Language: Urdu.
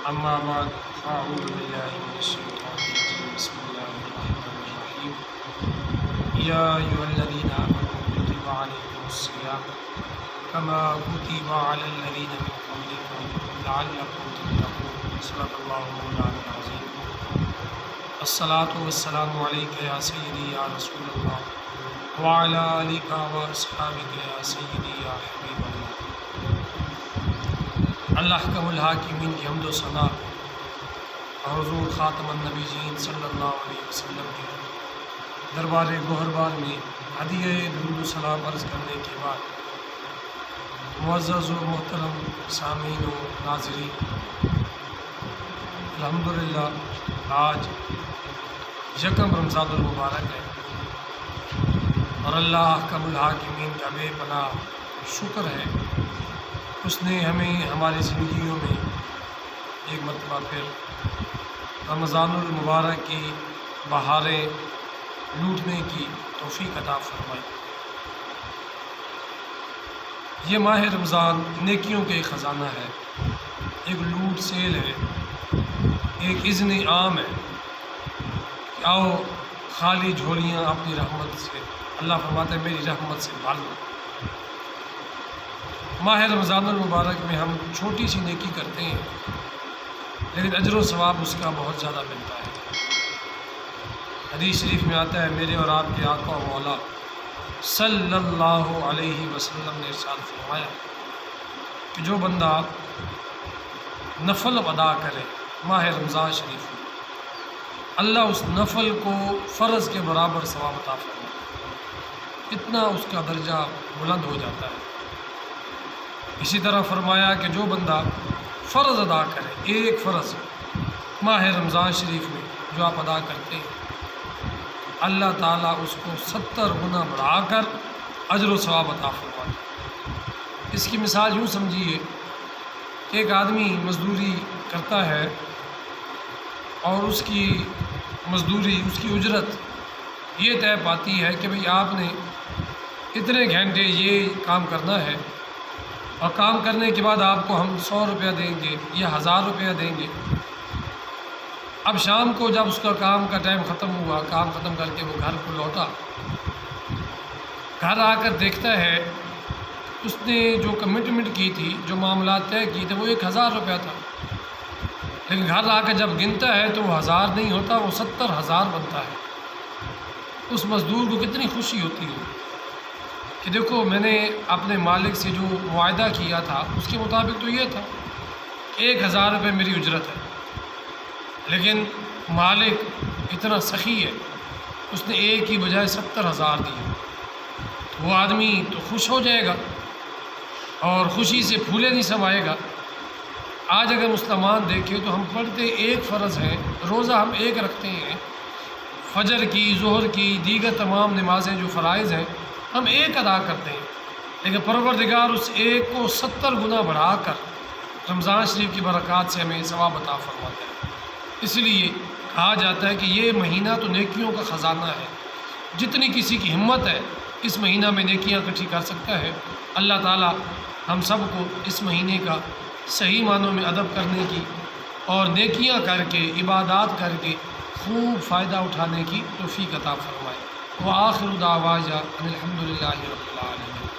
اما بعد فاعوذ باللہ من الشیطان الرجیم بسم اللہ الرحمن الرحیم یا ایھا الذین آمنوا کتب علیکم الصیام کما کتب علی الذین من قبلکم لعلکم تتقون صدق اللہ مولانا العظیم الصلاۃ والسلام علیک یا سیدی یا رسول اللہ وعلی آلک واصحابک یا سیدی یا حبیب اللہ۔ اللہ کا الحاکمین کی حمد و ثنا اور حضور خاتم النبیین صلی اللہ علیہ وسلم کے دربار گوہربار میں ہدیہ درود و سلام عرض کرنے کے بعد معزز و محترم سامعین و ناظرین، الحمدللہ آج یکم رمضان المبارک ہے اور اللہ کا الحاکمین کا بے پناہ شکر ہے، اس نے ہمیں ہماری زندگیوں میں ایک مرتبہ پھر رمضان المبارک کی بہاریں لوٹنے کی توفیق عطا فرمائی۔ یہ ماہ رمضان نیکیوں کے ایک خزانہ ہے، ایک لوٹ سیل ہے، ایک اذن عام ہے کہ آؤ خالی جھولیاں اپنی رحمت سے، اللہ فرماتا ہے میری رحمت سے بھر لو۔ ماہ رمضان المبارک میں ہم چھوٹی سی نیکی کرتے ہیں لیکن اجر و ثواب اس کا بہت زیادہ ملتا ہے۔ حدیث شریف میں آتا ہے، میرے اور آپ کے آقا و مولا صلی اللہ علیہ وسلم نے ارشاد فرمایا کہ جو بندہ نفل ادا کرے ماہ رمضان شریف میں، اللہ اس نفل کو فرض کے برابر ثواب عطا فرماتا، اتنا اس کا درجہ بلند ہو جاتا ہے۔ اسی طرح فرمایا کہ جو بندہ فرض ادا کرے، ایک فرض ماہ رمضان شریف میں جو آپ ادا کرتے ہیں، اللہ تعالیٰ اس کو 70 گنا بڑھا کر اجر و ثواب عطا فرماتا ہے۔ اس کی مثال یوں سمجھیے کہ ایک آدمی مزدوری کرتا ہے اور اس کی مزدوری، اس کی اجرت یہ طے پاتی ہے کہ بھئی آپ نے اتنے گھنٹے یہ کام کرنا ہے اور کام کرنے کے بعد آپ کو ہم 100 روپیہ دیں گے یا 1000 روپیہ دیں گے۔ اب شام کو جب اس کا کام کا ٹائم ختم ہوا، کام ختم کر کے وہ گھر کو لوٹا، گھر آ کر دیکھتا ہے اس نے جو کمٹمنٹ کی تھی، جو معاملات طے کیے تھے، وہ 1000 روپیہ تھا، لیکن گھر آ کر جب گنتا ہے تو وہ 1000 نہیں ہوتا، وہ 70,000 بنتا ہے۔ اس مزدور کو کتنی خوشی ہوتی ہے کہ دیکھو میں نے اپنے مالک سے جو معاہدہ کیا تھا اس کے مطابق تو یہ تھا کہ 1000 روپے میری اجرت ہے، لیکن مالک اتنا سخی ہے، اس نے ایک کی بجائے 70,000 دیے۔ تو وہ آدمی تو خوش ہو جائے گا اور خوشی سے پھولے نہیں سمائے گا۔ آج اگر مسلمان دیکھیں تو ہم پڑھتے ایک فرض ہے، روزہ ہم ایک رکھتے ہیں، فجر کی، ظہر کی، دیگر تمام نمازیں جو فرائض ہیں ہم ایک ادا کرتے ہیں، لیکن پروردگار اس ایک کو 70 گنا بڑھا کر رمضان شریف کی برکات سے ہمیں ثواب عطا فرماتا ہے۔ اس لیے کہا جاتا ہے کہ یہ مہینہ تو نیکیوں کا خزانہ ہے، جتنی کسی کی ہمت ہے اس مہینہ میں نیکیاں اکٹھی کر سکتا ہے۔ اللہ تعالی ہم سب کو اس مہینے کا صحیح معنوں میں ادب کرنے کی اور نیکیاں کر کے، عبادات کر کے خوب فائدہ اٹھانے کی توفیق عطا فرمائے۔ وآخر دعوانا ان الحمد للہ رب العالمین۔